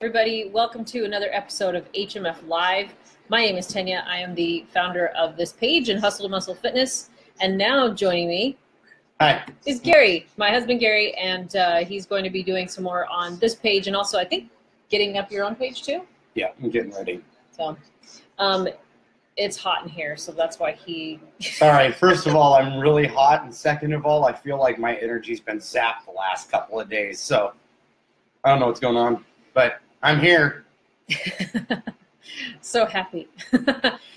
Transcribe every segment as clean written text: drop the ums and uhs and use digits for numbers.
Everybody, welcome to another episode of HMF Live. My name is Tanya. I am the founder of this page in Hustle to Muscle Fitness. And now joining me is Gary, my husband Gary, and he's going to be doing some more on this page and also I think getting up your own page too. Yeah, I'm getting ready. So it's hot in here, so that's why he... Sorry, first of all, I'm really hot, and second of all, I feel like my energy's been sapped the last couple of days, so I don't know what's going on, but I'm here. So happy.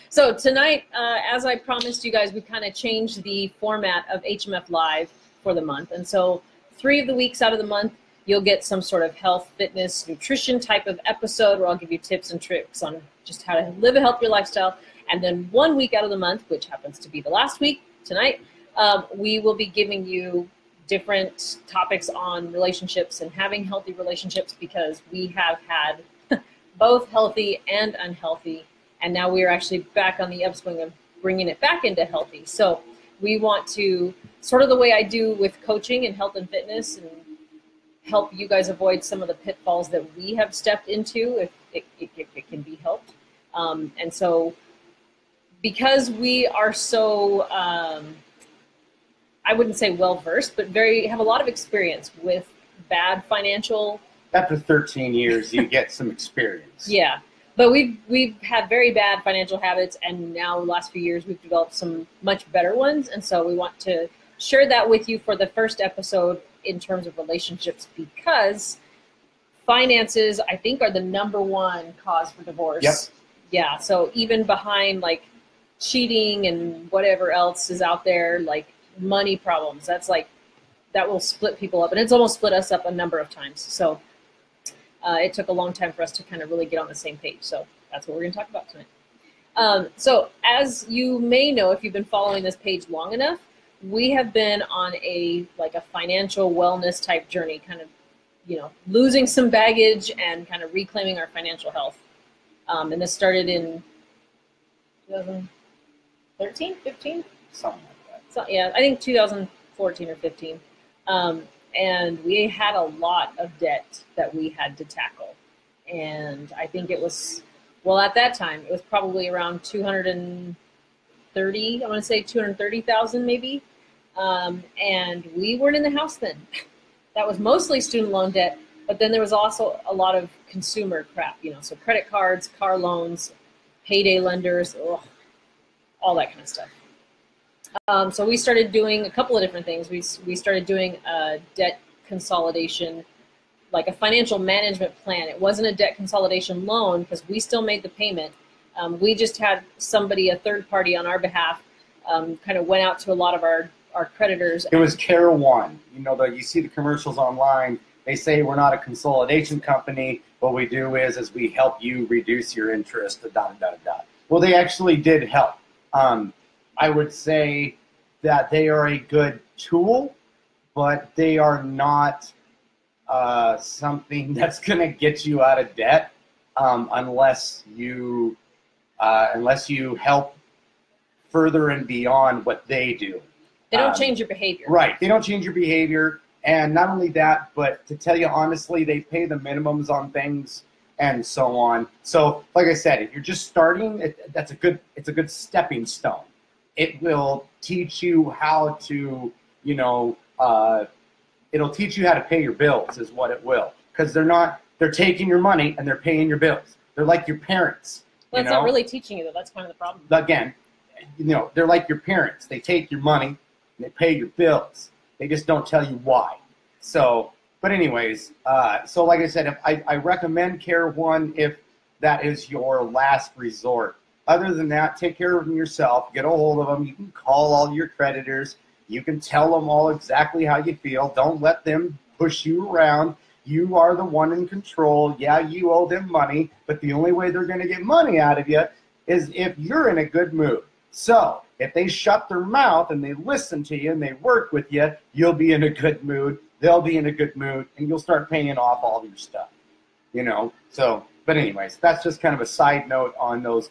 So tonight, as I promised you guys, we kind of changed the format of HMF Live for the month. And so 3 of the weeks out of the month, you'll get some sort of health, fitness, nutrition type of episode where I'll give you tips and tricks on just how to live a healthier lifestyle. And then 1 week out of the month, which happens to be the last week, tonight, we will be giving you different topics on relationships and having healthy relationships, because we have had both healthy and unhealthy, and now we are actually back on the upswing of bringing it back into healthy. So we want to, sort of the way I do with coaching and health and fitness, and help you guys avoid some of the pitfalls that we have stepped into if it can be helped. And so because we are so I wouldn't say well-versed, but have a lot of experience with bad financial. After 13 years, you get some experience. Yeah, but we've had very bad financial habits, and now the last few years we've developed some much better ones, and so we want to share that with you for the first episode in terms of relationships, because finances, I think, are the number 1 cause for divorce. Yep. Yeah, so even behind like cheating and whatever else is out there, like money problems, that will split people up, and it's almost split us up a number of times. So it took a long time for us to kind of really get on the same page. So that's what we're going to talk about tonight. So as you may know, if you've been following this page long enough, we have been on a financial wellness type journey, kind of, losing some baggage and kind of reclaiming our financial health. And this started in 2013, 15? Something like that. So, yeah, I think 2014 or 15. And we had a lot of debt that we had to tackle. And I think it was, well, at that time, it was probably around 230, I want to say 230,000 maybe. And we weren't in the house then. That was mostly student loan debt, but then there was also a lot of consumer crap, so credit cards, car loans, payday lenders, all that kind of stuff. So we started doing a couple of different things. We started doing a debt consolidation, like a financial management plan. It wasn't a debt consolidation loan because we still made the payment. We just had somebody, a third party on our behalf, kind of went out to a lot of our creditors. It was Care One. You see the commercials online. They say we're not a consolidation company. What we do is we help you reduce your interest. Well, they actually did help. I would say that they are a good tool, but they are not something that's going to get you out of debt unless you help further and beyond what they do. They don't change your behavior. Right. They don't change your behavior. And not only that, but to tell you honestly, they pay the minimums on things and so on. So like I said, if you're just starting, it's a good stepping stone. It will teach you how to, it'll teach you how to pay your bills is what it will. Because they're taking your money and they're paying your bills. They're like your parents. Well, it's not really teaching you, though. That's kind of the problem. Again, they're like your parents. They take your money and they pay your bills. They just don't tell you why. So, but anyways, so like I said, I recommend Care One if that is your last resort. Other than that, take care of them yourself. Get a hold of them. You can call all your creditors. You can tell them all exactly how you feel. Don't let them push you around. You are the one in control. Yeah, you owe them money, but the only way they're going to get money out of you is if you're in a good mood. So if they shut their mouth and they listen to you and they work with you, you'll be in a good mood. They'll be in a good mood, and you'll start paying off all your stuff. So... But anyways, that's just kind of a side note on those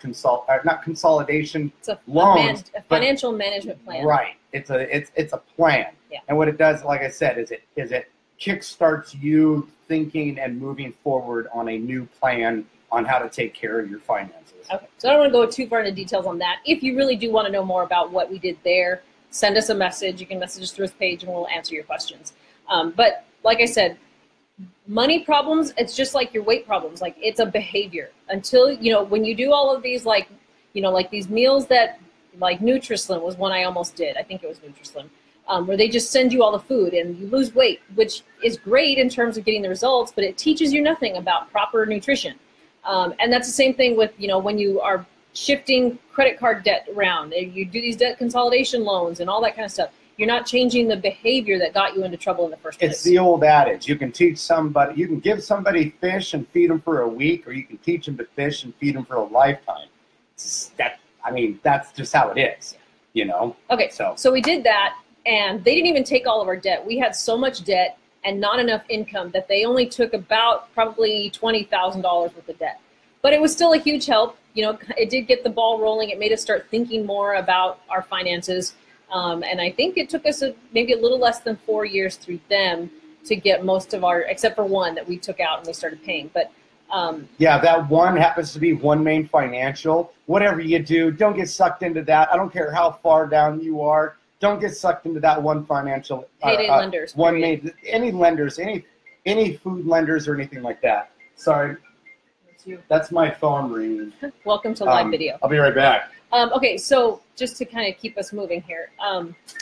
not consolidation loans. A financial management plan. Right. It's a plan. Yeah. And what it does, like I said, is it kickstarts you thinking and moving forward on a new plan on how to take care of your finances. Okay, so I don't want to go too far into details on that. If you really do want to know more about what we did there, send us a message. You can message us through this page and we'll answer your questions. But like I said, money problems, it's just like your weight problems. Like, it's a behavior. Until, you know, when you do all of these, like, you know, like these meals that, like Nutrislim was one I almost did. I think it was Nutrislim. Where they just send you all the food and you lose weight, which is great in terms of getting the results, but it teaches you nothing about proper nutrition. And that's the same thing with, you know, when you are shifting credit card debt around, you do these debt consolidation loans and all that kind of stuff. You're not changing the behavior that got you into trouble in the first place. It's the old adage. You can teach somebody, you can give somebody fish and feed them for a week, or you can teach them to fish and feed them for a lifetime. I mean, that's just how it is, you know? Okay, so we did that, and they didn't even take all of our debt. We had so much debt and not enough income that they only took about probably $20,000 worth of debt. But it was still a huge help. You know, it did get the ball rolling. It made us start thinking more about our finances. And I think it took us maybe a little less than 4 years through them to get most of our, except for one that we took out and we started paying. But yeah, that one happens to be One Main Financial. Whatever you do, don't get sucked into that. I don't care how far down you are. Don't get sucked into that one financial. Payday lenders. One Main, any lenders, any food lenders or anything like that. Sorry. That's my phone ringing. Welcome to live video. I'll be right back. Okay, so just to kind of keep us moving here.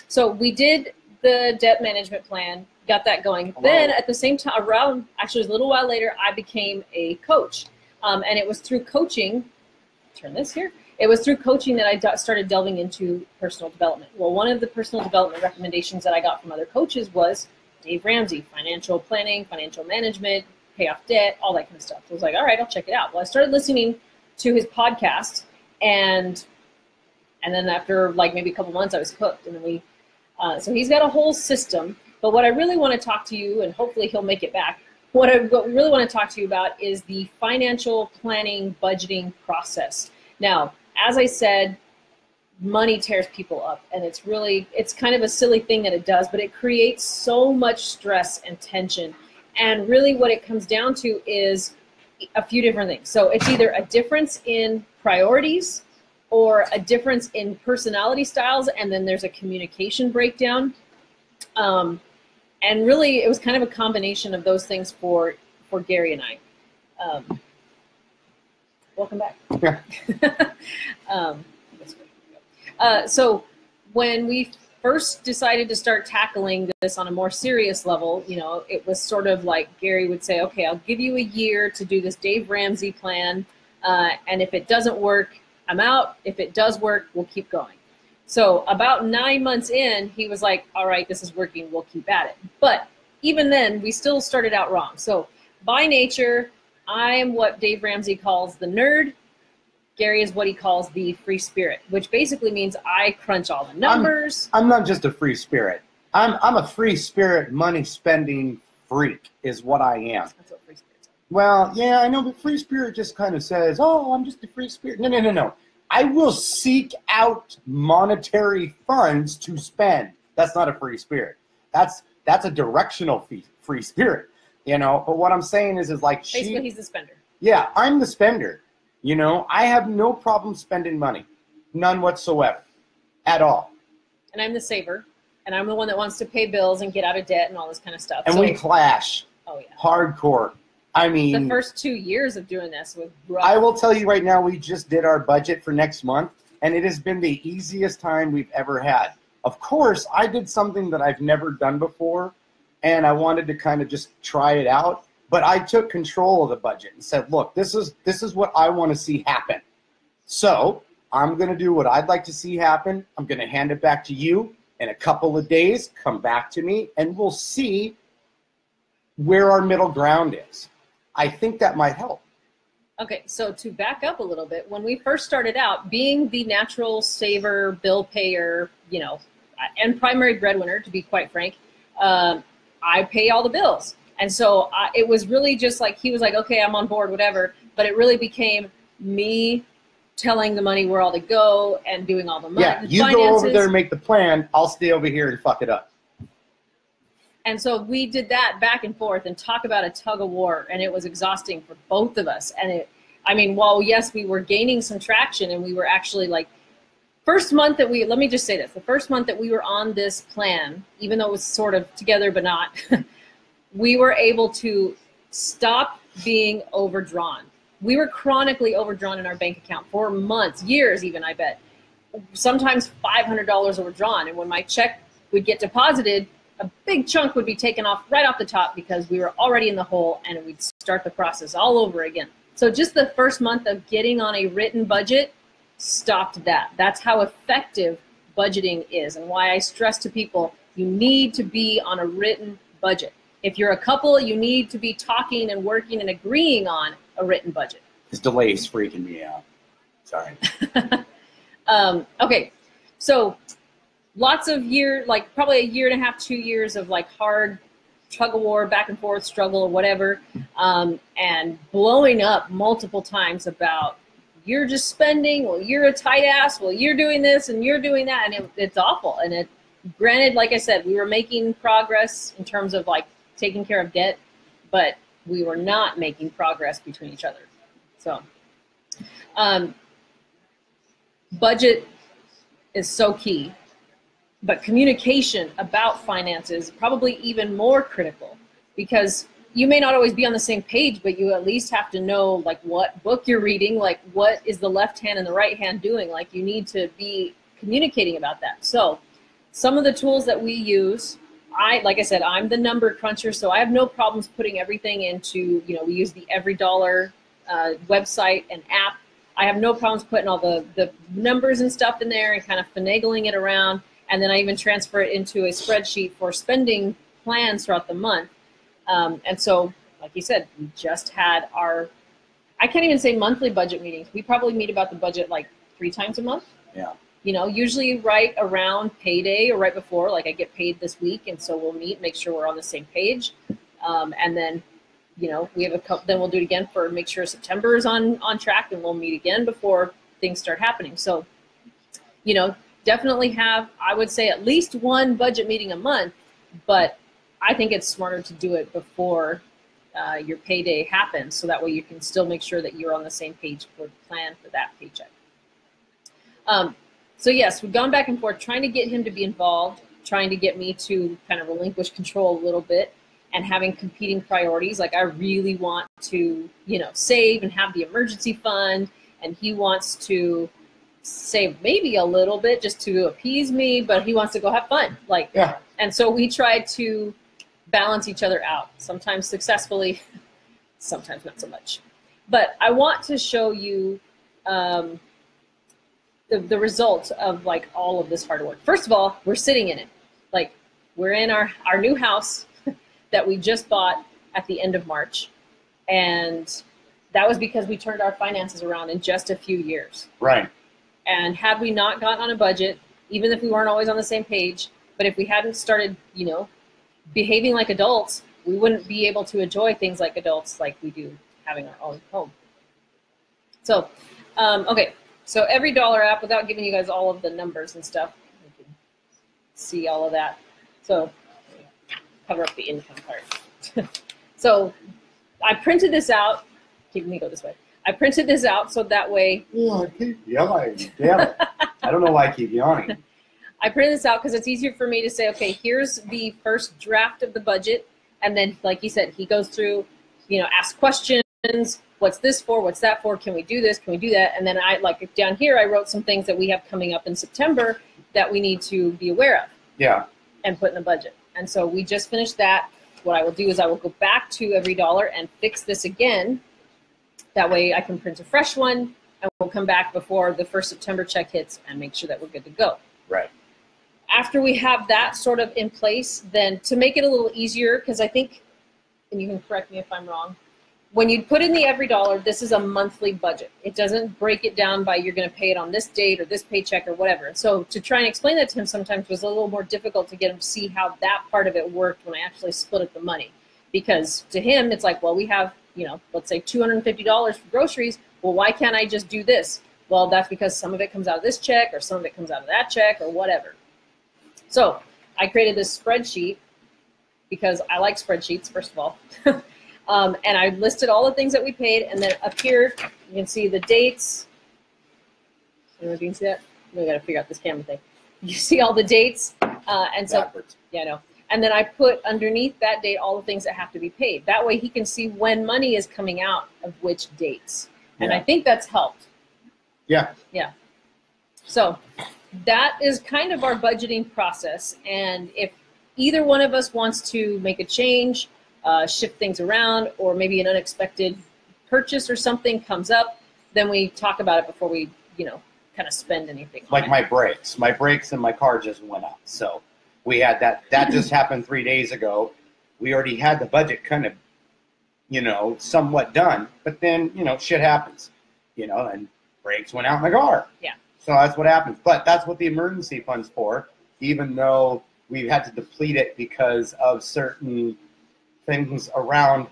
So we did the debt management plan, got that going. Hello. Then at the same time, actually it was a little while later, I became a coach. And it was through coaching, turn this here. It was through coaching that I started delving into personal development. Well, one of the personal development recommendations that I got from other coaches was Dave Ramsey, financial planning, financial management, pay off debt, all that kind of stuff. So I was like, all right, I'll check it out. Well, I started listening to his podcast, and then after like maybe a couple months, I was hooked. And then so he's got a whole system. But what I really want to talk to you, and hopefully he'll make it back, what we really want to talk to you about is the financial planning, budgeting process. Now, as I said, money tears people up, and it's kind of a silly thing that it does, but it creates so much stress and tension. And really what it comes down to is a few different things. So it's either a difference in priorities or a difference in personality styles, and then there's a communication breakdown. And really it was kind of a combination of those things for Gary and I. Welcome back. Yeah. So when we first decided to start tackling this on a more serious level, you know, it was sort of like Gary would say, okay, I'll give you a year to do this Dave Ramsey plan. And if it doesn't work, I'm out. If it does work, we'll keep going. So about 9 months in, he was like, all right, this is working. We'll keep at it. But even then, we still started out wrong. So by nature, I am what Dave Ramsey calls the nerd. Gary is what he calls the free spirit, which basically means I crunch all the numbers. I'm not just a free spirit. I'm a free spirit, money spending freak is what I am. That's what free spirits are. Well, yeah, I know, but free spirit just kind of says, oh, I'm just a free spirit. No. I will seek out monetary funds to spend. That's not a free spirit. That's a directional free spirit, you know. But what I'm saying is like basically he's the spender. Yeah, I'm the spender. You know, I have no problem spending money, none whatsoever, at all. And I'm the saver, and I'm the one that wants to pay bills and get out of debt and all this kind of stuff. And we clash. Oh yeah. Hardcore. I mean, the first 2 years of doing this was rough. I will tell you right now, we just did our budget for next month, and it has been the easiest time we've ever had. Of course, I did something that I've never done before, and I wanted to kind of just try it out. But I took control of the budget and said, look, this is what I want to see happen. So I'm going to do what I'd like to see happen. I'm going to hand it back to you in a couple of days. Come back to me, and we'll see where our middle ground is. I think that might help. Okay, so to back up a little bit, when we first started out, being the natural saver, bill payer, you know, and primary breadwinner, to be quite frank, I pay all the bills. And so it was really just like, he was like, okay, I'm on board, whatever. But it really became me telling the money where all to go and doing all the money. Yeah, you finances. Go over there and make the plan. I'll stay over here and fuck it up. And so we did that back and forth and talk about a tug of war, and it was exhausting for both of us. And I mean, while yes, we were gaining some traction, and we were actually like, first month that let me just say this, the first month that we were on this plan, even though it was sort of together but not, we were able to stop being overdrawn. We were chronically overdrawn in our bank account for months, years even, I bet. Sometimes $500 overdrawn. And when my check would get deposited, a big chunk would be taken off right off the top because we were already in the hole, and we'd start the process all over again. So just the first month of getting on a written budget stopped that. That's how effective budgeting is, and why I stress to people, you need to be on a written budget. If you're a couple, you need to be talking and working and agreeing on a written budget. This delay is freaking me out. Sorry. Okay, so lots of like probably a year and a half, 2 years of like hard tug of war, back and forth struggle or whatever, and blowing up multiple times about, you're just spending, well, you're a tight ass, well, you're doing this and you're doing that, and it's awful. And granted, like I said, we were making progress in terms of like taking care of debt, but we were not making progress between each other. So budget is so key, but communication about finances probably even more critical, because you may not always be on the same page, but you at least have to know like what book you're reading, like what is the left hand and the right hand doing. Like you need to be communicating about that. So some of the tools that we use, like I said, I'm the number cruncher, so I have no problems putting everything into, we use the Every Dollar website and app. I have no problems putting all the numbers and stuff in there and kind of finagling it around. And then I even transfer it into a spreadsheet for spending plans throughout the month. And so, like you said, we just had I can't even say monthly budget meetings. We probably meet about the budget like 3 times a month. Yeah. Usually right around payday or right before, like I get paid this week. And so we'll meet, make sure we're on the same page. And then, we have a couple, then we'll do it again for make sure September is on track, and we'll meet again before things start happening. So, definitely have, I would say, at least one budget meeting a month, but I think it's smarter to do it before your payday happens, so that way you can still make sure that you're on the same page for the plan for that paycheck. So yes, we've gone back and forth trying to get him to be involved, trying to get me to kind of relinquish control a little bit, and having competing priorities. Like I really want to, save and have the emergency fund, and he wants to save maybe a little bit just to appease me, but he wants to go have fun. Yeah. And so we try to balance each other out, sometimes successfully, sometimes not so much. But I want to show you the results of like all of this hard work. First of all, we're sitting in it. Like we're in our new house that we just bought at the end of March. And that was because we turned our finances around in just a few years. Right. And had we not gotten on a budget, even if we weren't always on the same page, but if we hadn't started, behaving like adults, we wouldn't be able to enjoy things like adults like we do having our own home. So, okay. So Every Dollar app, without giving you guys all of the numbers and stuff, you can see all of that. So cover up the income part. So I printed this out. Let me go this way. I printed this out so that way. Oh, I keep yelling. Damn it. I don't know why I keep yawning. I printed this out because it's easier for me to say, okay, here's the first draft of the budget. And then, like he said, he goes through, asks questions. What's this for? What's that for? Can we do this? Can we do that? And then down here, I wrote some things that we have coming up in September that we need to be aware of. Yeah. And put in the budget. And so we just finished that. What I will do is I will go back to Every Dollar and fix this again. That way I can print a fresh one, and we'll come back before the first September check hits and make sure that we're good to go. Right. After we have that sort of in place, then to make it a little easier, because I think, and you can correct me if I'm wrong, when you put in the Every Dollar, this is a monthly budget. It doesn't break it down by you're going to pay it on this date or this paycheck or whatever. And so to try and explain that to him sometimes was a little more difficult to get him to see how that part of it worked when I actually split up the money. Because to him, it's like, well, we have, let's say $250 for groceries. Well, why can't I just do this? Well, that's because some of it comes out of this check or some of it comes out of that check or whatever. So I created this spreadsheet because I like spreadsheets, first of all. And I listed all the things that we paid, and then up here, you can see the dates. I don't know if you can see that. We got to figure out this camera thing. You see all the dates, and so Backwards. yeah, no. And then I put underneath that date all the things that have to be paid. That way he can see when money is coming out of which dates. And I think that's helped. Yeah. Yeah. So that is kind of our budgeting process. And if either one of us wants to make a change, shift things around, or maybe an unexpected purchase or something comes up, then we talk about it before we, kind of spend anything. Like my brakes. My brakes in my car just went up. So we had that. That just happened 3 days ago. We already had the budget kind of, somewhat done. But then, shit happens, and brakes went out in my car. Yeah. So that's what happens. But that's what the emergency fund's for, even though we've had to deplete it because of certain things around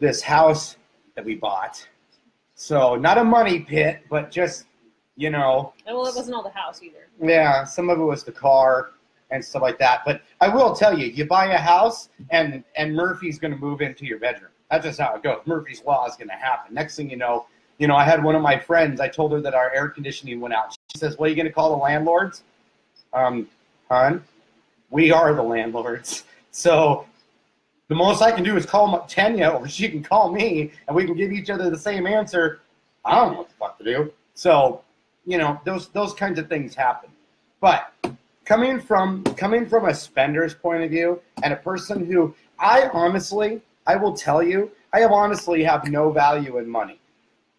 this house that we bought. So not a money pit, but just, And well, it wasn't all the house either. Yeah, some of it was the car and stuff like that. But I will tell you, you buy a house and Murphy's going to move into your bedroom. That's just how it goes. Murphy's Law is going to happen. Next thing you know, I had one of my friends, I told her that our air conditioning went out. She says, well, are you going to call the landlords? Hon, we are the landlords. So the most I can do is call Tanya, or she can call me, and we can give each other the same answer. I don't know what the fuck to do. So, those kinds of things happen. But coming from a spender's point of view, and a person who I will tell you, I honestly have no value in money.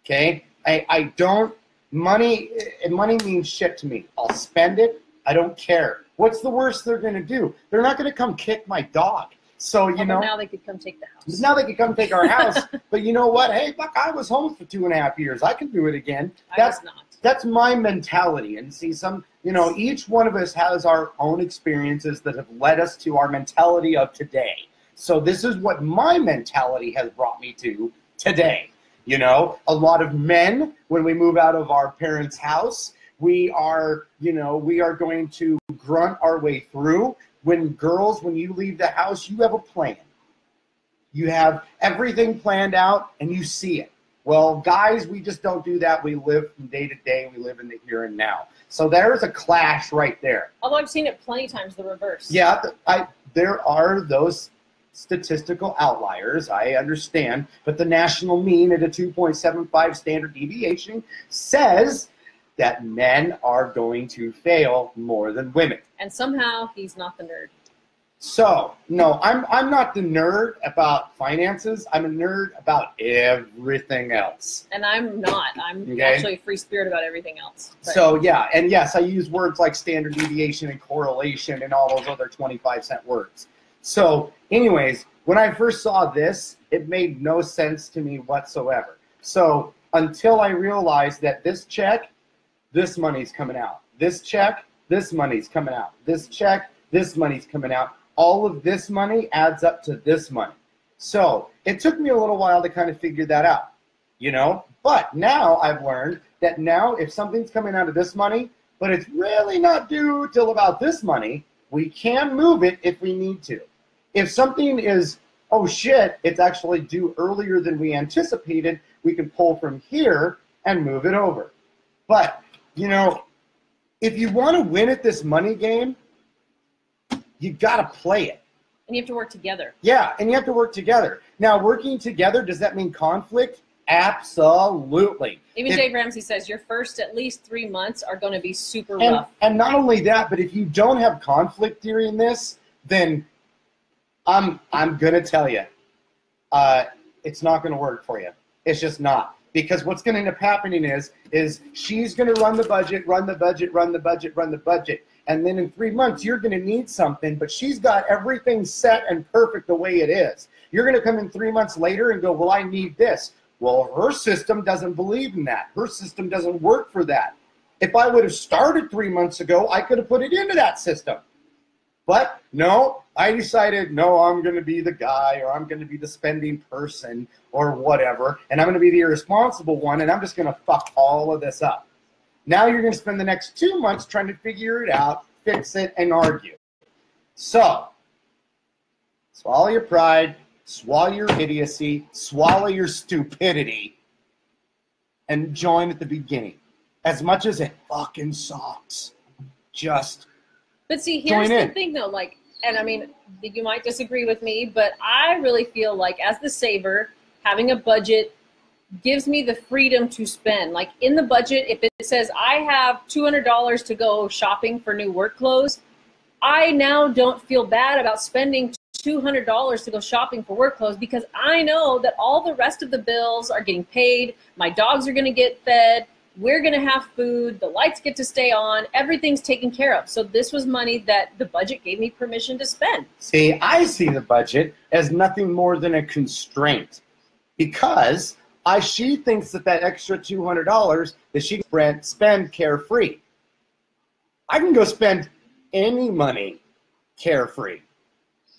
Okay? I don't, money means shit to me. I'll spend it. I don't care. What's the worst they're going to do? They're not going to come kick my dog. So, now they could come take the house. Now they could come take our house. But you know what? Hey, fuck, I was home for 2.5 years. I can do it again. I was not. That's my mentality. And see, each one of us has our own experiences that have led us to our mentality of today. So this is what my mentality has brought me to today. A lot of men, when we move out of our parents' house, we are going to grunt our way through. When you leave the house, you have a plan. You have everything planned out and you see it. Well, guys, we just don't do that. We live from day to day. We live in the here and now. So there's a clash right there. Although I've seen it plenty of times, the reverse. Yeah, there are those statistical outliers, I understand. But the national mean at a 2.75 standard deviation says that men are going to fail more than women. And somehow he's not the nerd. So, no, I'm not the nerd about finances. I'm a nerd about everything else. And I'm not. I'm actually a free spirit about everything else. But. So, yeah, and yes, I use words like standard deviation and correlation and all those other 25-cent words. So, anyways, when I first saw this, it made no sense to me whatsoever. So, until I realized that this check, this money's coming out. This check, this money's coming out. This check, this money's coming out. All of this money adds up to this money. So it took me a little while to kind of figure that out, But now I've learned that now if something's coming out of this money, but it's really not due till about this money, we can move it if we need to. If something is, oh shit, it's actually due earlier than we anticipated, we can pull from here and move it over. But if you want to win at this money game, you got to play it. And you have to work together. Yeah, and you have to work together. Now, working together, does that mean conflict? Absolutely. Even Dave Ramsey says your first at least 3 months are going to be super rough. And not only that, but if you don't have conflict during this, then I'm going to tell you, it's not going to work for you. It's just not. Because what's going to end up happening is she's going to run the budget. And then in 3 months, you're going to need something, but she's got everything set and perfect the way it is. You're going to come in 3 months later and go, well, I need this. Well, her system doesn't believe in that. Her system doesn't work for that. If I would have started 3 months ago, I could have put it into that system. But no, I decided, no, I'm going to be the guy, or I'm going to be the spending person or whatever, and I'm going to be the irresponsible one, and I'm just going to fuck all of this up. Now you're going to spend the next 2 months trying to figure it out, fix it, and argue. So Swallow your pride, swallow your idiocy, swallow your stupidity, and join at the beginning. As much as it fucking sucks, just But see, here's the thing though, like, and I mean, you might disagree with me, but I really feel like as the saver, having a budget gives me the freedom to spend. Like in the budget, if it says I have $200 to go shopping for new work clothes, I now don't feel bad about spending $200 to go shopping for work clothes because I know that all the rest of the bills are getting paid. My dogs are going to get fed. We're going to have food. The lights get to stay on. Everything's taken care of. So this was money that the budget gave me permission to spend. See, I see the budget as nothing more than a constraint because she thinks that extra $200 that she can spend carefree. I can go spend any money carefree.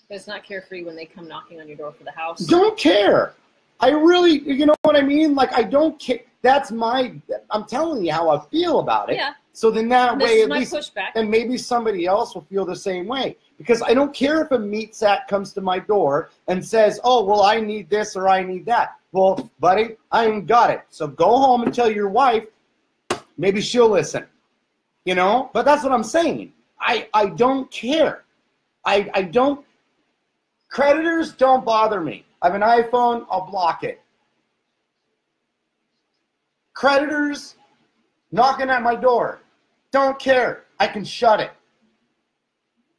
But it's not carefree when they come knocking on your door for the house. Don't care. I really, you know what I mean? Like, I don't care. I'm telling you how I feel about it. Yeah. So then that way, at least, pushback. And maybe somebody else will feel the same way. Because I don't care if a meat sack comes to my door and says, oh, well, I need this or I need that. Well, buddy, I ain't got it. So go home and tell your wife. Maybe she'll listen. You know? But that's what I'm saying. I don't care. I don't. Creditors don't bother me. I have an iPhone, I'll block it. Creditors knocking at my door, don't care. I can shut it.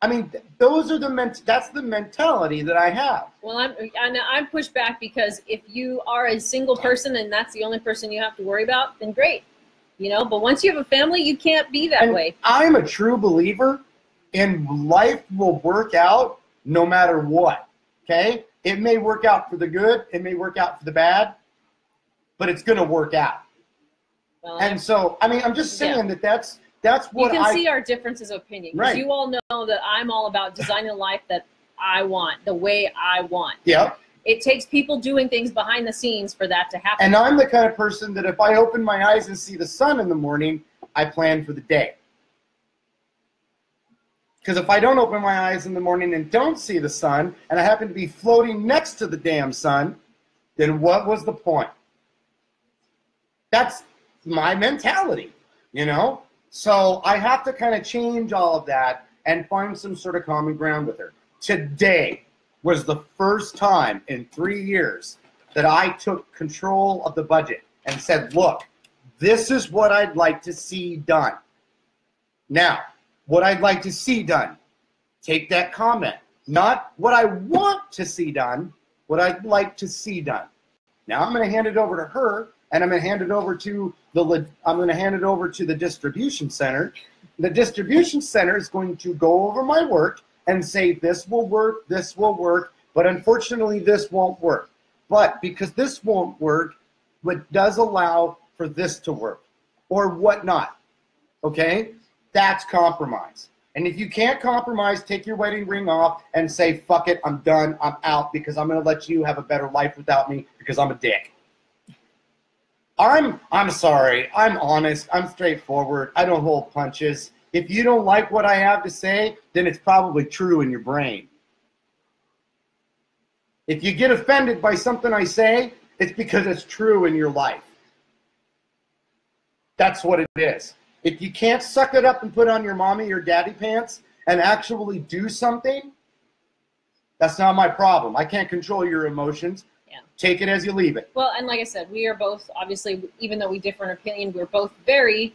I mean, those are that's the mentality that I have. Well, I'm pushed back because if you are a single person and that's the only person you have to worry about, then great. You know, but once you have a family, you can't be that way. I'm a true believer in life will work out no matter what. Okay? It may work out for the good, it may work out for the bad, but it's going to work out. Well, and so, I mean, I'm just saying that's what you can see our differences of opinion. Because you all know that I'm all about designing a life that I want, the way I want. Yeah. It takes people doing things behind the scenes for that to happen. And I'm the kind of person that if I open my eyes and see the sun in the morning, I plan for the day. Because if I don't open my eyes in the morning and don't see the sun, and I happen to be floating next to the damn sun, then what was the point? That's my mentality, you know? So I have to kind of change all of that and find some sort of common ground with her. Today was the first time in 3 years that I took control of the budget and said, look, this is what I'd like to see done. Now, what I'd like to see done. Take that comment. Not what I want to see done, what I'd like to see done. Now I'm going to hand it over to her, and I'm going to hand it over to the distribution center. The distribution center is going to go over my work and say this will work, but unfortunately this won't work. But because this won't work, what does allow for this to work or whatnot. Okay? That's compromise. And if you can't compromise, take your wedding ring off and say, fuck it, I'm done, I'm out, because I'm going to let you have a better life without me because I'm a dick. I'm sorry. I'm honest. I'm straightforward. I don't hold punches. If you don't like what I have to say, then it's probably true in your brain. If you get offended by something I say, it's because it's true in your life. That's what it is. If you can't suck it up and put on your mommy or daddy pants and actually do something, that's not my problem. I can't control your emotions. Yeah. Take it as you leave it. Well, and like I said, we are both, obviously, even though we differ in opinion, we're both very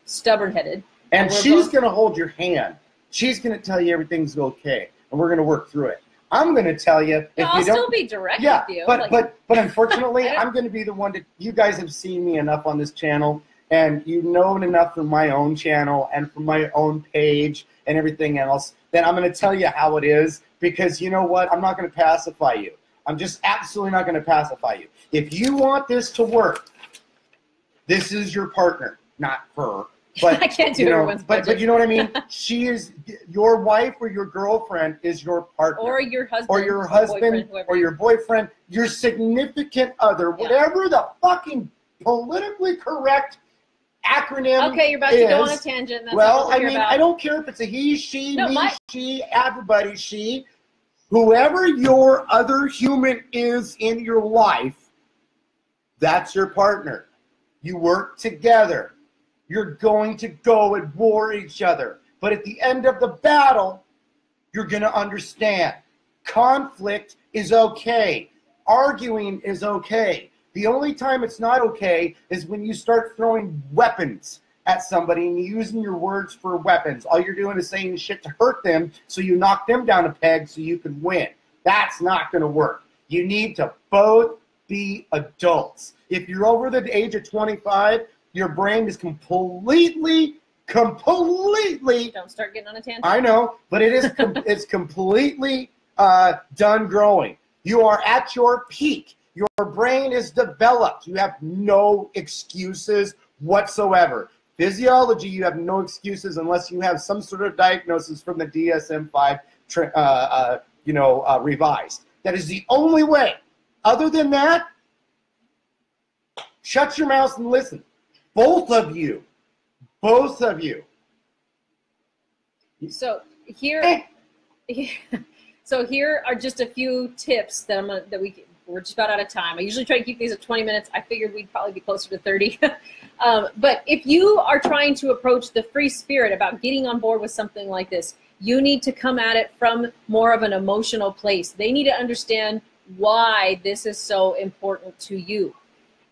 stubborn-headed. And she's going to hold your hand. She's going to tell you everything's okay, and we're going to work through it. I'm going to tell you if I'll you don't. Still be direct with you. But unfortunately, I'm going to be the one that you guys have seen me enough on this channel. And you've known enough from my own channel and from my own page and everything else, then I'm going to tell you how it is, because you know what? I'm not going to pacify you. I'm just absolutely not going to pacify you. If you want this to work, this is your partner, not her. But I can't do everyone's budget. But you know what I mean? She is your wife or your girlfriend is your partner. Or your husband. Or your husband or your boyfriend, your significant other, whatever the fucking politically correct acronym. Okay, you're about to go on a tangent. That's well, I mean, about. I don't care if it's a he, she, me, she, everybody, she. Whoever your other human is in your life, that's your partner. You work together. You're going to go and war each other. But at the end of the battle, you're going to understand. Conflict is okay. Arguing is okay. The only time it's not okay is when you start throwing weapons at somebody and using your words for weapons. All you're doing is saying shit to hurt them, so you knock them down a peg so you can win. That's not going to work. You need to both be adults. If you're over the age of 25, your brain is completely Don't start getting on a tangent. I know, but it is it's completely done growing. You are at your peak. Your brain is developed. You have no excuses whatsoever. Physiology, you have no excuses unless you have some sort of diagnosis from the DSM-5, revised. That is the only way. Other than that, shut your mouth and listen. Both of you. So here are just a few tips that we're just about out of time. I usually try to keep these at 20 minutes. I figured we'd probably be closer to 30. But if you are trying to approach the free spirit about getting on board with something like this, you need to come at it from more of an emotional place. They need to understand why this is so important to you.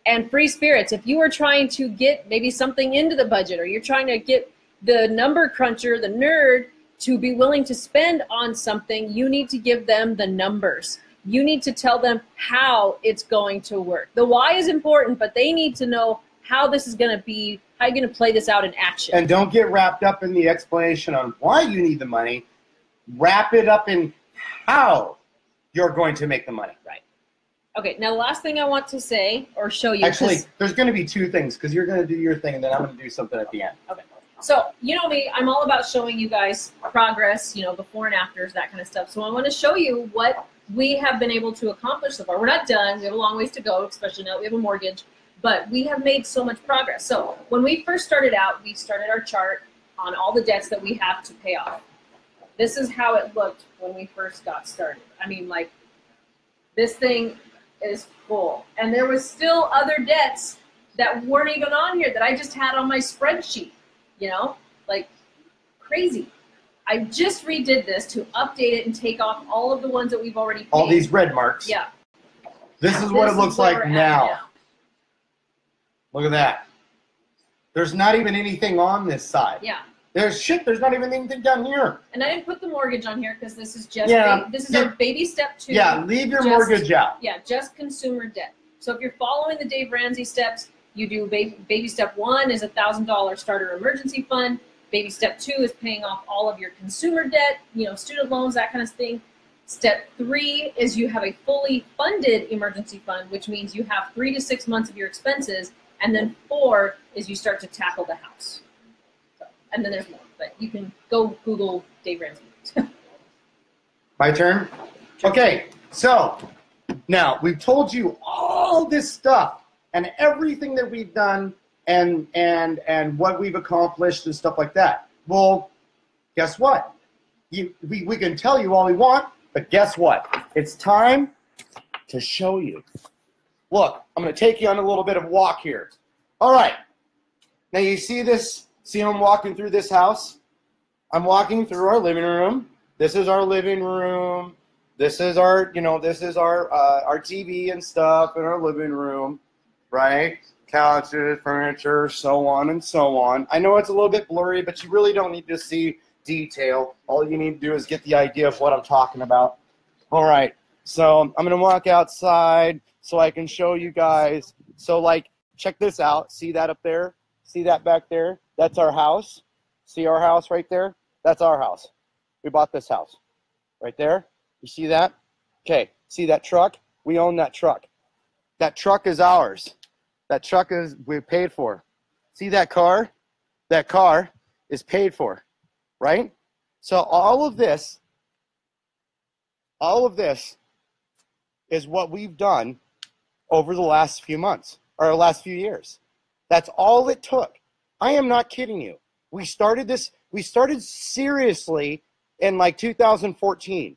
And free spirits, if you are trying to get maybe something into the budget, or you're trying to get the number cruncher, the nerd, to be willing to spend on something, you need to give them the numbers. You need to tell them how it's going to work. The why is important, but they need to know how this is going to be, how you're going to play this out in action. And don't get wrapped up in the explanation on why you need the money. Wrap it up in how you're going to make the money. Right. Okay, now the last thing I want to say or show you. Actually, there's going to be two things, because you're going to do your thing and then I'm going to do something at the end. Okay. So, you know me, I'm all about showing you guys progress, before and afters, that kind of stuff. So I want to show you what we have been able to accomplish so far. We're not done. We have a long ways to go, especially now that we have a mortgage. But we have made so much progress. So when we first started out, we started our chart on all the debts that we have to pay off. This is how it looked when we first got started. I mean, like, this thing is full. And there was still other debts that weren't even on here that I just had on my spreadsheet, like crazy. I just redid this to update it and take off all of the ones that we've already paid. All these red marks. Yeah. This is what it looks like now. Look at that. There's not even anything on this side. Yeah. There's not even anything down here. And I didn't put the mortgage on here because this is just our baby step 2. Yeah, leave your mortgage out. Yeah, just consumer debt. So if you're following the Dave Ramsey steps, you do baby step 1 is $1,000 starter emergency fund. Baby step 2 is paying off all of your consumer debt, student loans, that kind of thing. Step 3 is you have a fully funded emergency fund, which means you have 3 to 6 months of your expenses. And then 4 is you start to tackle the house. So, and then there's more, but you can go Google Dave Ramsey. My turn? Okay, so now we've told you all this stuff and everything that we've done and what we've accomplished and stuff like that. Well, guess what? We can tell you all we want, but guess what? It's time to show you. Look, I'm going to take you on a little bit of a walk here. All right. Now you see this? See how I'm walking through this house? I'm walking through our living room. This is our living room. This is our, our TV and stuff in our living room, right? Couches, furniture, so on and so on. I know it's a little bit blurry, but you really don't need to see detail. All you need to do is get the idea of what I'm talking about. All right. So I'm going to walk outside so I can show you guys. So, like, check this out. See that up there? See that back there? That's our house. See our house right there? That's our house. We bought this house right there. You see that? Okay. See that truck? We own that truck. That truck is ours. That truck is we paid for. See that car? That car is paid for, right? So all of this is what we've done over the last few months or last few years. That's all it took. I am not kidding you. We started seriously in like 2014.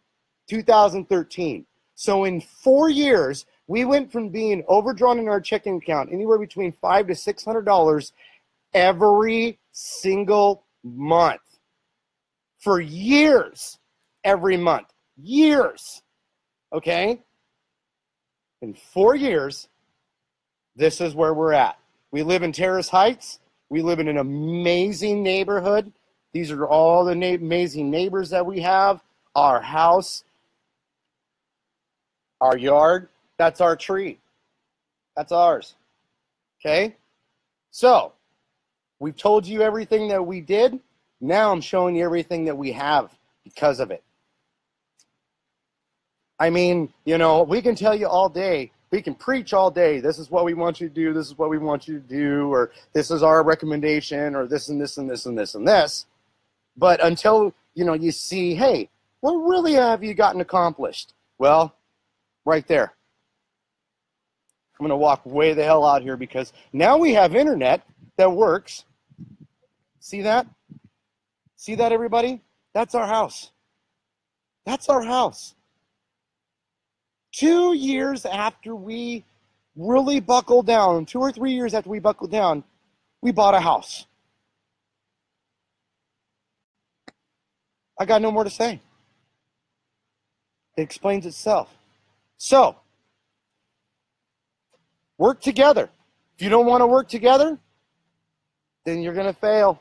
2013. So in 4 years, we went from being overdrawn in our checking account anywhere between $500 to $600 every single month for years, every month, years. Okay? In 4 years, this is where we're at. We live in Terrace Heights. We live in an amazing neighborhood. These are all the amazing neighbors that we have. Our house, our yard, that's our tree. That's ours. Okay? So, we've told you everything that we did. Now I'm showing you everything that we have because of it. I mean, you know, we can tell you all day, we can preach all day, this is what we want you to do, this is what we want you to do, or this is our recommendation, or this and this and this and this and this. But until, you know, you see, hey, what really have you gotten accomplished? Well, right there. I'm going to walk way the hell out here because now we have internet that works. See that? See that, everybody? That's our house. That's our house. 2 years after we really buckled down, 2 or 3 years after we buckled down, we bought a house. I got no more to say. It explains itself. So, work together. If you don't want to work together, then you're going to fail.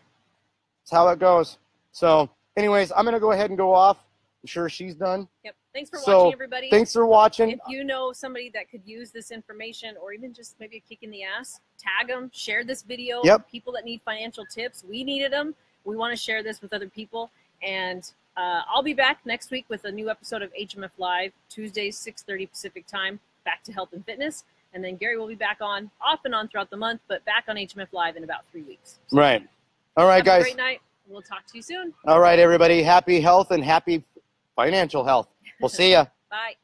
That's how it goes. So, anyways, I'm going to go ahead and go off. I'm sure she's done. Yep. Thanks for watching, everybody. Thanks for watching. If you know somebody that could use this information or even just maybe a kick in the ass, tag them, share this video. Yep. People that need financial tips, we needed them. We want to share this with other people. And I'll be back next week with a new episode of HMF Live, Tuesdays, 6:30 Pacific time, back to health and fitness. And then Gary will be back on, off and on throughout the month, but back on HMF Live in about 3 weeks. So right. All right, guys. Have a great night. We'll talk to you soon. All right, everybody. Happy health and happy financial health. We'll see ya. Bye.